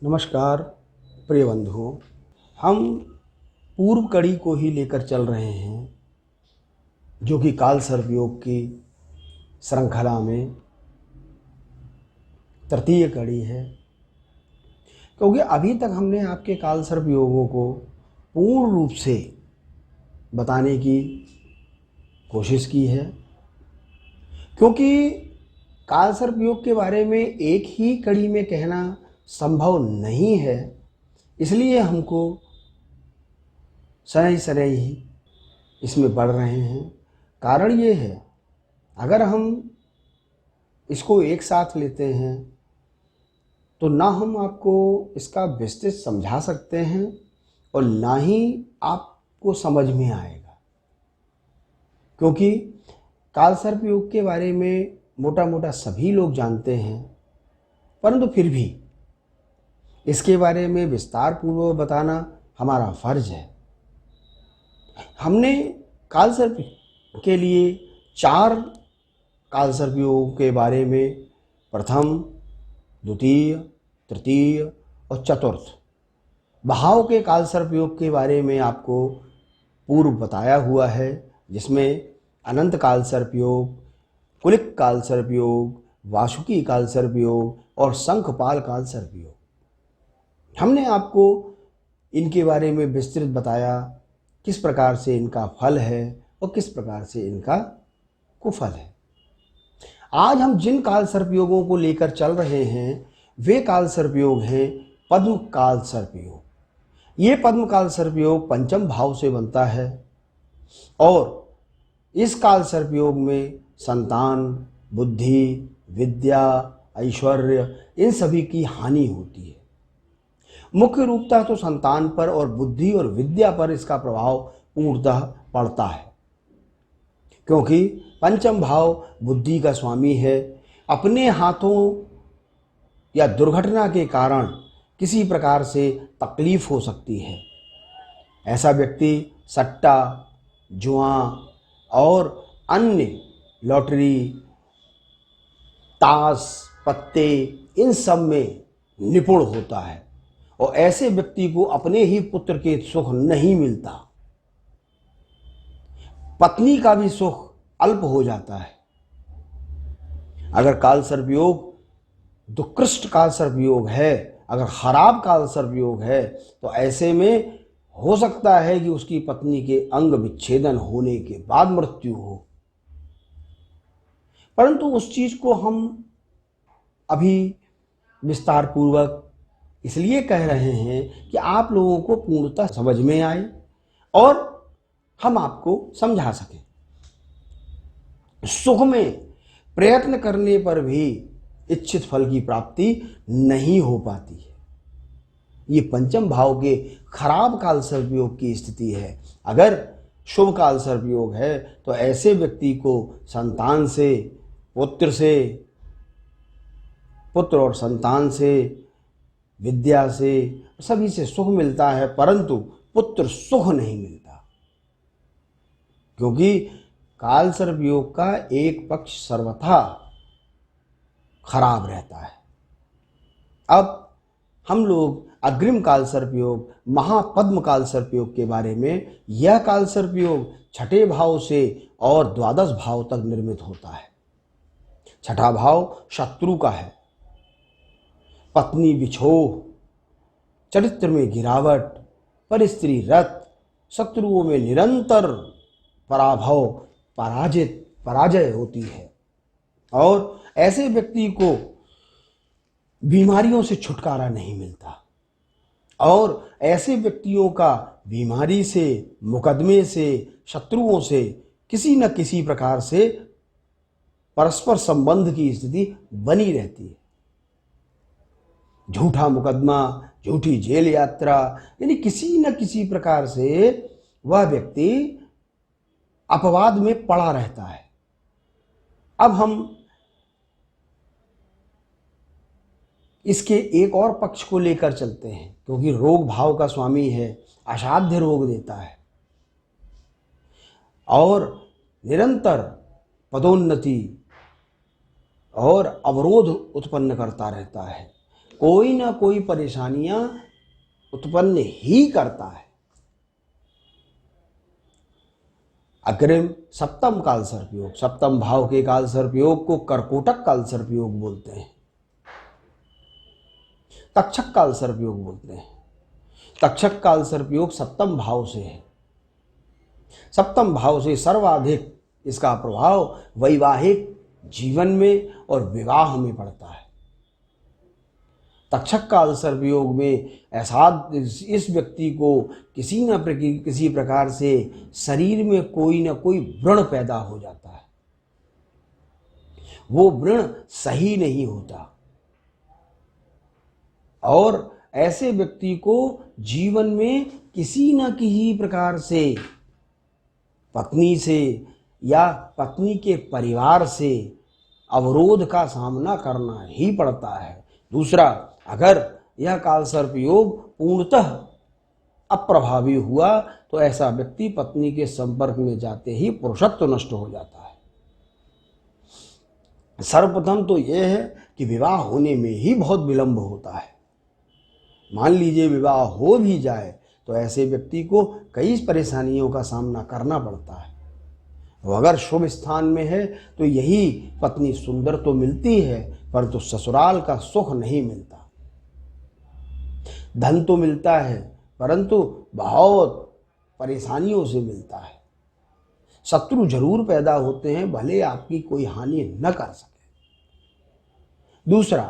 नमस्कार प्रिय बंधुओं। हम पूर्व कड़ी को ही लेकर चल रहे हैं जो कि काल सर्पयोग की श्रृंखला में तृतीय कड़ी है, क्योंकि अभी तक हमने आपके काल सर्पयोगों को पूर्ण रूप से बताने की कोशिश की है। क्योंकि काल सर्पयोग के बारे में एक ही कड़ी में कहना संभव नहीं है, इसलिए हमको शनै शनै ही इसमें बढ़ रहे हैं। कारण ये है, अगर हम इसको एक साथ लेते हैं तो ना हम आपको इसका विस्तृत समझा सकते हैं और ना ही आपको समझ में आएगा। क्योंकि काल सर्पयोग के बारे में मोटा मोटा सभी लोग जानते हैं, परंतु फिर भी इसके बारे में विस्तार पूर्वक बताना हमारा फर्ज है। हमने काल सर्प के लिए 4 काल सर्पयोगों के बारे में प्रथम, द्वितीय, तृतीय और चतुर्थ भाव के काल सर्पयोग के बारे में आपको पूर्व बताया हुआ है, जिसमें अनंत काल सर्पयोग, कुलिक काल सर्पयोग, वासुकी काल सर्पयोग और शंखपाल काल सर्पयोग। हमने आपको इनके बारे में विस्तृत बताया, किस प्रकार से इनका फल है और किस प्रकार से इनका कुफल है। आज हम जिन काल सर्पयोगों को लेकर चल रहे हैं वे काल सर्पयोग हैं पद्म काल सर्पयोग। ये पद्म काल सर्पयोग पंचम भाव से बनता है और इस काल सर्पयोग में संतान, बुद्धि, विद्या, ऐश्वर्य इन सभी की हानि होती है। मुख्य रूपतः तो संतान पर और बुद्धि और विद्या पर इसका प्रभाव पूर्णतः पड़ता है, क्योंकि पंचम भाव बुद्धि का स्वामी है। अपने हाथों या दुर्घटना के कारण किसी प्रकार से तकलीफ हो सकती है। ऐसा व्यक्ति सट्टा, जुआ और अन्य लॉटरी, ताश, पत्ते इन सब में निपुण होता है और ऐसे व्यक्ति को अपने ही पुत्र के सुख नहीं मिलता, पत्नी का भी सुख अल्प हो जाता है। अगर काल सर्पयोग दुष्कृष्ट काल सर्पयोग है, अगर खराब काल सर्पयोग है, तो ऐसे में हो सकता है कि उसकी पत्नी के अंग विच्छेदन होने के बाद मृत्यु हो। परंतु उस चीज को हम अभी विस्तार पूर्वक इसलिए कह रहे हैं कि आप लोगों को पूर्णतः समझ में आए और हम आपको समझा सकें। सुख में प्रयत्न करने पर भी इच्छित फल की प्राप्ति नहीं हो पाती है। ये पंचम भाव के खराब काल सर्पयोग की स्थिति है। अगर शुभ काल सर्पयोग है तो ऐसे व्यक्ति को संतान से, पुत्र और संतान से, विद्या से, सभी से सुख मिलता है, परंतु पुत्र सुख नहीं मिलता, क्योंकि काल सर्पयोग का एक पक्ष सर्वथा खराब रहता है। अब हम लोग अग्रिम काल सर्पयोग, महापद्म काल सर्पयोग के बारे में। यह काल सर्पयोग छठे भाव से और द्वादश भाव तक निर्मित होता है। छठा भाव शत्रु का है। पत्नी विछोह, चरित्र में गिरावट, पर स्त्री रत, शत्रुओं में निरंतर पराजय होती है और ऐसे व्यक्ति को बीमारियों से छुटकारा नहीं मिलता और ऐसे व्यक्तियों का बीमारी से, मुकदमे से, शत्रुओं से किसी न किसी प्रकार से परस्पर संबंध की स्थिति बनी रहती है। झूठा मुकदमा, झूठी जेल यात्रा, यानी किसी न किसी प्रकार से वह व्यक्ति अपवाद में पड़ा रहता है। अब हम इसके एक और पक्ष को लेकर चलते हैं, क्योंकि रोग भाव का स्वामी है, असाध्य रोग देता है और निरंतर पदोन्नति और अवरोध उत्पन्न करता रहता है। कोई ना कोई परेशानियां उत्पन्न ही करता है। अग्रिम सप्तम काल सर्प योग, सप्तम भाव के काल सर्प योग को कर्कोटक काल सर्प योग बोलते हैं, तक्षक काल सर्प योग बोलते हैं। तक्षक काल सर्प योग सप्तम भाव से है। सप्तम भाव से सर्वाधिक इसका प्रभाव वैवाहिक जीवन में और विवाह में पड़ता है। तक्षक काल सर्प योग में ऐसा इस व्यक्ति को किसी प्रकार से शरीर में कोई ना कोई व्रण पैदा हो जाता है। वो व्रण सही नहीं होता और ऐसे व्यक्ति को जीवन में किसी न किसी प्रकार से पत्नी से या पत्नी के परिवार से अवरोध का सामना करना ही पड़ता है। दूसरा, अगर यह काल सर्प योग पूर्णतः अप्रभावी हुआ तो ऐसा व्यक्ति पत्नी के संपर्क में जाते ही पुरुषत्व नष्ट हो जाता है। सर्वप्रथम तो यह है कि विवाह होने में ही बहुत विलंब होता है। मान लीजिए विवाह हो भी जाए तो ऐसे व्यक्ति को कई परेशानियों का सामना करना पड़ता है। वो अगर शुभ स्थान में है तो यही पत्नी सुंदर तो मिलती है परंतु ससुराल का सुख नहीं मिलता। धन तो मिलता है परंतु बहुत परेशानियों से मिलता है। शत्रु जरूर पैदा होते हैं, भले आपकी कोई हानि न कर सके। दूसरा,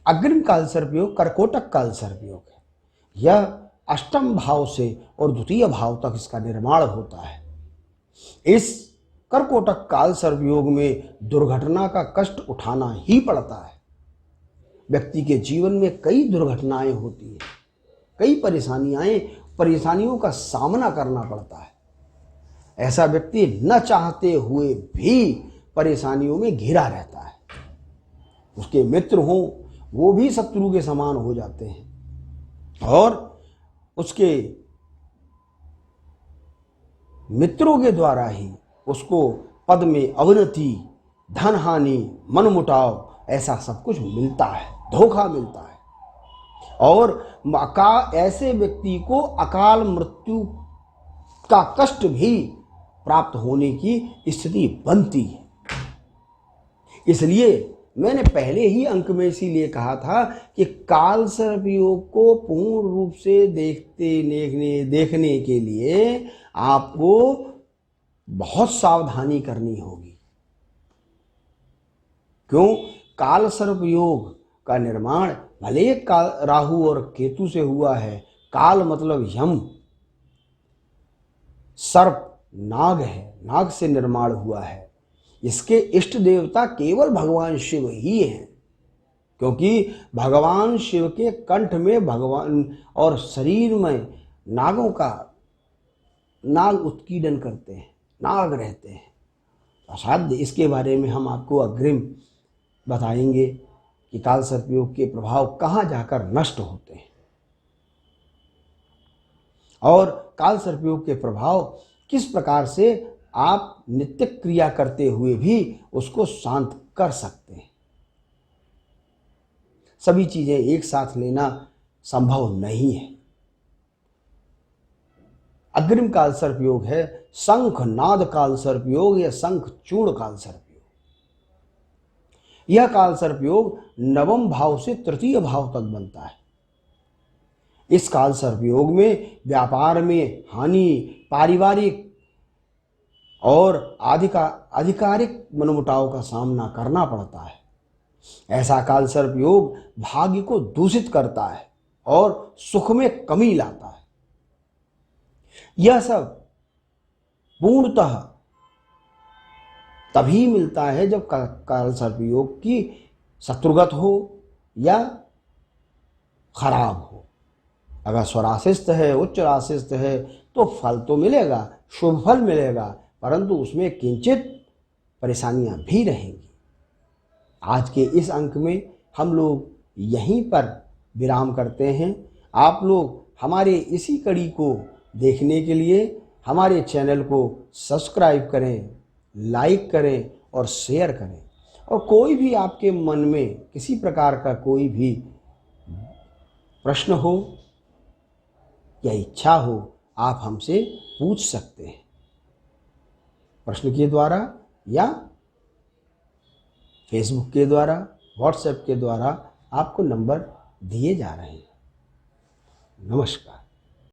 अग्रिम काल सर्प योग कर्कोटक काल सर्प योग है। यह अष्टम भाव से और द्वितीय भाव तक इसका निर्माण होता है। इस कर्कोटक काल सर्प योग में दुर्घटना का कष्ट उठाना ही पड़ता है। व्यक्ति के जीवन में कई दुर्घटनाएं होती हैं, कई परेशानियों का सामना करना पड़ता है। ऐसा व्यक्ति न चाहते हुए भी परेशानियों में घिरा रहता है। उसके मित्र हों वो भी शत्रु के समान हो जाते हैं और उसके मित्रों के द्वारा ही उसको पद में अवनति, धन हानि, मनमुटाव ऐसा सब कुछ मिलता है, धोखा मिलता है और ऐसे व्यक्ति को अकाल मृत्यु का कष्ट भी प्राप्त होने की स्थिति बनती है। इसलिए मैंने पहले ही अंक में इसीलिए कहा था कि काल सर्प योग को पूर्ण रूप से देखने के लिए आपको बहुत सावधानी करनी होगी। क्यों? काल सर्प योग का निर्माण भले राहु और केतु से हुआ है। काल मतलब यम, सर्प नाग है, नाग से निर्माण हुआ है। इसके इष्ट देवता केवल भगवान शिव ही हैं, क्योंकि भगवान शिव के कंठ में भगवान और शरीर में नाग उत्कीर्णन करते हैं, नाग रहते हैं। असाध्य इसके बारे में हम आपको अग्रिम बताएंगे कि काल सर्प योग के प्रभाव कहाँ जाकर नष्ट होते हैं और काल सर्प योग के प्रभाव किस प्रकार से आप नित्य क्रिया करते हुए भी उसको शांत कर सकते हैं। सभी चीजें एक साथ लेना संभव नहीं है। अग्रिम काल सर्प योग है शंख नाद काल सर्प योग या शंख चूर्ण काल सर्प योग। यह काल सर्प योग नवम भाव से तृतीय भाव तक बनता है। इस काल सर्प योग में व्यापार में हानि, पारिवारिक और आधिकारिक मनमुटाव का सामना करना पड़ता है। ऐसा काल सर्प योग भाग्य को दूषित करता है और सुख में कमी लाता है। यह सब पूर्णतः तभी मिलता है जब काल सर्प योग की शत्रुगत हो या खराब हो। अगर स्वराशिस्त है, उच्च राशिस्त है तो फल तो मिलेगा, शुभ फल मिलेगा, परंतु उसमें किंचित परेशानियां भी रहेंगी। आज के इस अंक में हम लोग यहीं पर विराम करते हैं। आप लोग हमारे इसी कड़ी को देखने के लिए हमारे चैनल को सब्सक्राइब करें, लाइक करें और शेयर करें और कोई भी आपके मन में किसी प्रकार का कोई भी प्रश्न हो या इच्छा हो, आप हमसे पूछ सकते हैं प्रश्न के द्वारा या फेसबुक के द्वारा, व्हाट्सएप के द्वारा। आपको नंबर दिए जा रहे हैं। नमस्कार।